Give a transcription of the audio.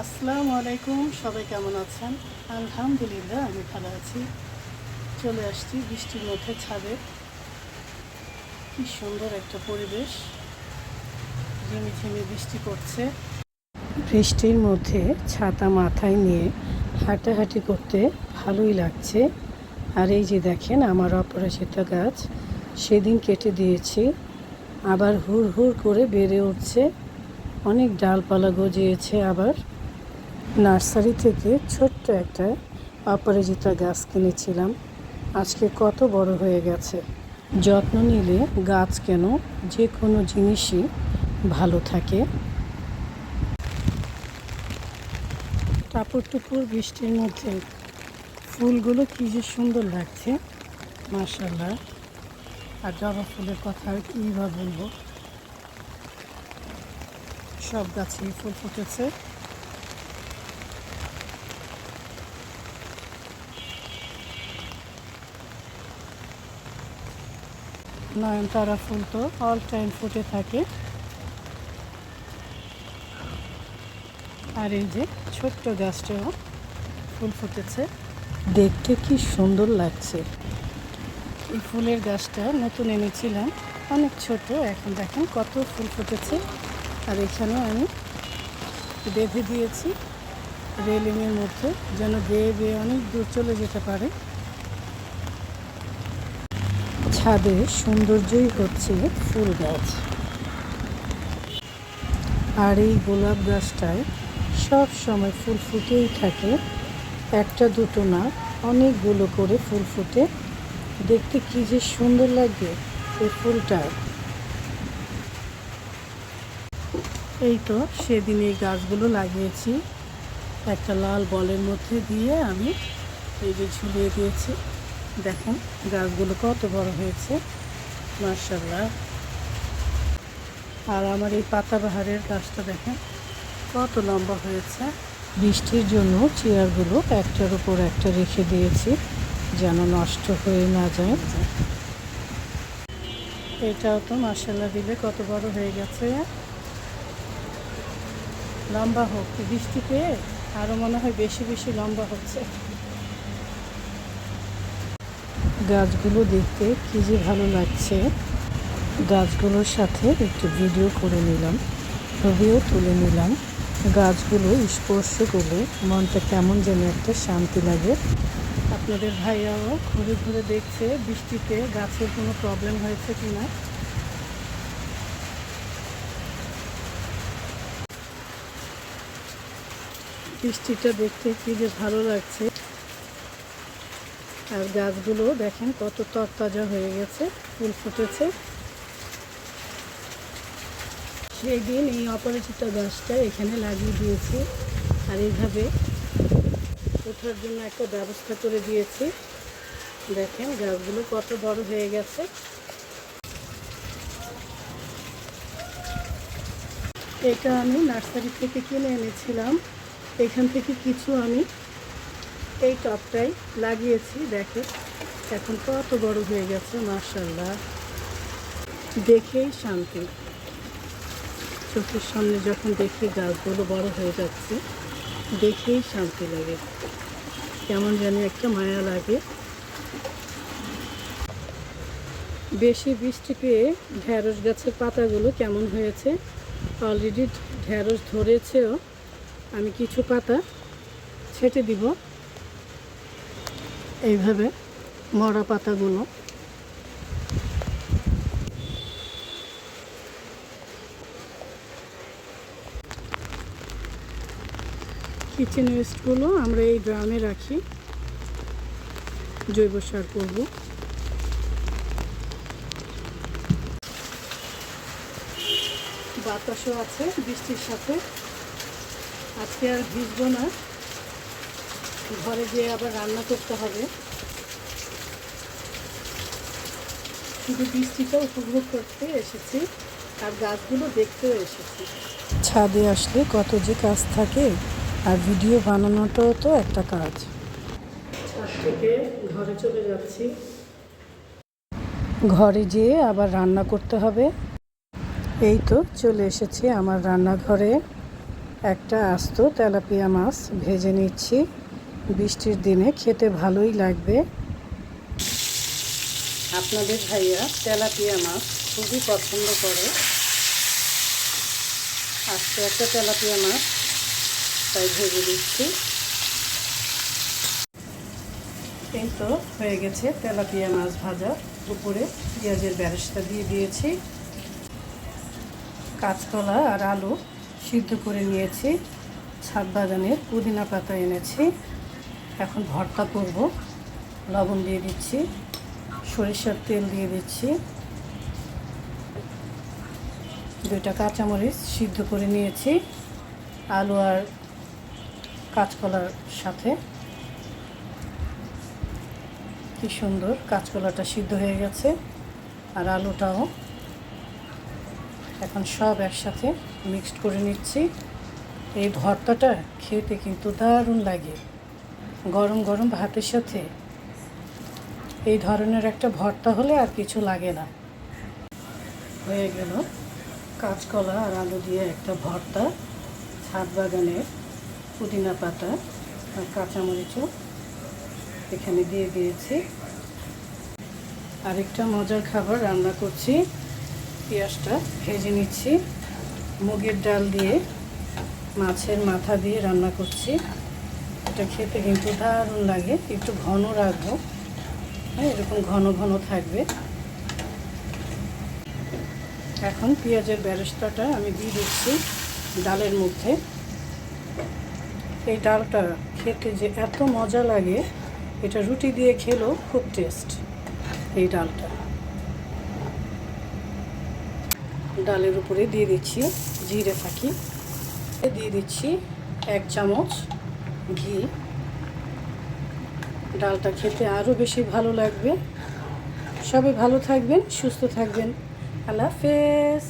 আসসালামু আলাইকুম, সবাই কেমন আছেন? আলহামদুলিল্লাহ আমি ভালো আছি। চলে আসছি বৃষ্টির মধ্যে ছাদে। কি সুন্দর একটা পরিবেশ, ঝিমিঝিমি বৃষ্টি পড়ছে। বৃষ্টির মধ্যে ছাতা মাথায় নিয়ে হাঁটাহাঁটি করতে ভালোই লাগছে। আর এই যে দেখেন আমার অপরাজিতা গাছ, সেদিন কেটে দিয়েছি, আবার হুড় হুড় করে বেড়ে উঠছে, অনেক ডালপালা গজিয়েছে। আবার নার্সারি থেকে ছোট্ট একটা অপরাজিতা গাছ কিনেছিলাম, আজকে কত বড় হয়ে গেছে। যত্ন নিলে গাছ কেন, যে কোনো জিনিসই ভালো থাকে। টাপুর টুপুর বৃষ্টির মধ্যে ফুলগুলো কি যে সুন্দর লাগছে, মাশাআল্লাহ। আর জবা ফুলের কথা কী বা বলবো, সব গাছেই ফুল ফুটেছে। নয়নতারা ফুল তো অল টাইম ফুটে থাকে। আর এই যে ছোট্ট গাছটাও ফুল ফুটেছে, দেখতে কি সুন্দর লাগছে। এই ফুলের গাছটা নতুন এনেছিলাম, অনেক ছোট, এখন দেখেন কত ফুল ফুটেছে। আর এখানেও আমি বেঁধে দিয়েছি রেলিংয়ের মধ্যে, যেন বেয়ে বেয়ে অনেক দূর চলে যেতে পারে। ছাদে সৌন্দর্যই হচ্ছে ফুল গাছ। আর এই গোলাপ গাছটায় সব সময় ফুল ফুটেই থাকে, একটা দুটো না, অনেকগুলো করে ফুল ফুটে। দেখতে কি যে সুন্দর লাগে এই ফুলটা। এই তো সেদিন এই গাছগুলো লাগিয়েছি, একটা লাল বলের মধ্যে দিয়ে আমি এই যে ঝুলিয়ে দিয়েছি। দেখেন গাছগুলো কত বড় হয়েছে, মাশাআল্লাহ। আর আমার এই পাতাবাহারের গাছটা দেখেন কত লম্বা হয়েছে। বৃষ্টির জন্য চেয়ারগুলো একটার উপর একটা রেখে দিয়েছি, যেন নষ্ট হয়ে না যায়। এটাও তো মাশাআল্লাহ দিলে কত বড় হয়ে গেছে, লম্বা হোক। বৃষ্টি পেয়ে আরও মনে হয় বেশি বেশি লম্বা হচ্ছে। গাছগুলো দেখতে কি যে ভালো লাগছে। গাছগুলোর সাথে একটু ভিডিও করে নিলাম, ছবিও তুলে নিলাম। গাছগুলো স্পর্শ করলে মনটা কেমন যেন একটা শান্তি লাগে। আপনাদের ভাইয়াও ঘুরে ঘুরে দেখছে বৃষ্টিতে গাছের কোনো প্রবলেম হয়েছে কিনা। বৃষ্টিটা দেখতে কি যে ভালো লাগছে। আর গাছগুলো দেখেন কত তরতাজা হয়ে গেছে, ফুল ফুটেছে। সেই দিন এই অপরাজিতা গাছটা এখানে লাগিয়ে দিয়েছি, আর এইভাবে ওঠার জন্য একটা ব্যবস্থা করে দিয়েছি। দেখেন গাছগুলো কত বড় হয়ে গেছে। এটা আমি নার্সারি থেকে কিনে এনেছিলাম, এখান থেকে কিছু আমি এই টবটাই লাগিয়েছি। দেখেন এখন কত বড় হয়ে গেছে, মাশাআল্লাহ। দেখেই শান্তি, চোখের সামনে যখন দেখি গাছগুলো বড় হয়ে যাচ্ছে, দেখেই শান্তি লাগে, কেমন জানি একটা মায়া লাগে। বেশি বৃষ্টি পেয়ে ঢ্যাঁড়স গাছের পাতাগুলো কেমন হয়েছে, অলরেডি ঢ্যাঁড়স ধরেছেও। আমি কিছু পাতা ছেটে দিব, এইভাবে মরা পাতাগুলো। কিচেন ওয়েস্টগুলো আমরা এই ড্রামে রাখি, জৈব সার করব। বাতাসও আছে বৃষ্টির সাথে, আজকে আর ভিজবো না, ঘরে গিয়ে আবার রান্না করতে হবে। শুধু বৃষ্টিটা উপভোগ করতে এসেছি, আর গাছগুলো দেখতেও এসেছি। ছাদে আসলে কত যে কাজ থাকে, আর ভিডিও বানানোটাও তো একটা কাজ। ছাদ থেকে ঘরে চলে যাচ্ছি, ঘরে যেয়ে আবার রান্না করতে হবে। এই তো চলে এসেছি আমার রান্নাঘরে। একটা আস্ত তেলাপিয়া মাছ ভেজে নিচ্ছি। বৃষ্টির দিনে খেতে ভালোই লাগবে। আপনাদের ভাইয়া তেলাপিয়া মাছ খুবই পছন্দ করে। আস্ত একটা তেলাপিয়া মাছ তাই ভেজে দিচ্ছি। এই তো হয়ে গেছে তেলাপিয়া মাছ ভাজা। উপরে পেঁয়াজের বেরেস্তা দিয়ে দিয়েছি। কাঁচকলা আর আলু সিদ্ধ করে নিয়েছি। ছাদ বাগানের পুদিনা পাতা এনেছি। এখন ভর্তা করব। লবণ দিয়ে দিচ্ছি, সরিষার তেল দিয়ে দিচ্ছি, 2টা কাঁচামরিচ সিদ্ধ করে নিয়েছি আলু আর কাঁচকলার সাথে। কি সুন্দর কাঁচকলাটা সিদ্ধ হয়ে গেছে আর আলুটাও। এখন সব একসাথে মিক্সড করে নিচ্ছি। এই ভর্তাটা খেতে কিন্তু দারুণ লাগে। গরম গরম ভাতের সাথে এই ধরনের একটা ভর্তা হলে আর কিছু লাগে না। হয়ে গেল কাঁচকলা আর আলু দিয়ে একটা ভর্তা। ছাদ বাগানের পুদিনা পাতা আর কাঁচামরিচও এখানে দিয়ে দিয়েছি। আরেকটা মজার খাবার রান্না করছি। পেঁয়াজটা ভেজে নিচ্ছি। মুগের ডাল দিয়ে মাছের মাথা দিয়ে রান্না করছি। এটা খেতে কিন্তু দারুণ লাগে। একটু ঘন রাখবো, হ্যাঁ, এরকম ঘন ঘন থাকবে। এখন পেঁয়াজের বেরেস্তাটা আমি দিয়ে দিচ্ছি ডালের মধ্যে। এই ডালটা খেতে যে এত মজা লাগে, এটা রুটি দিয়ে খেলেও খুব টেস্ট। এই ডালটা ডালের উপরে দিয়ে দিচ্ছি জিরে ফাঁকি, দিয়ে দিচ্ছি 1 চামচ ঘি। ডালটা খেতে আরও বেশি ভালো লাগবে। সবাই ভালো থাকবেন, সুস্থ থাকবেন। আল্লাহ হাফেজ।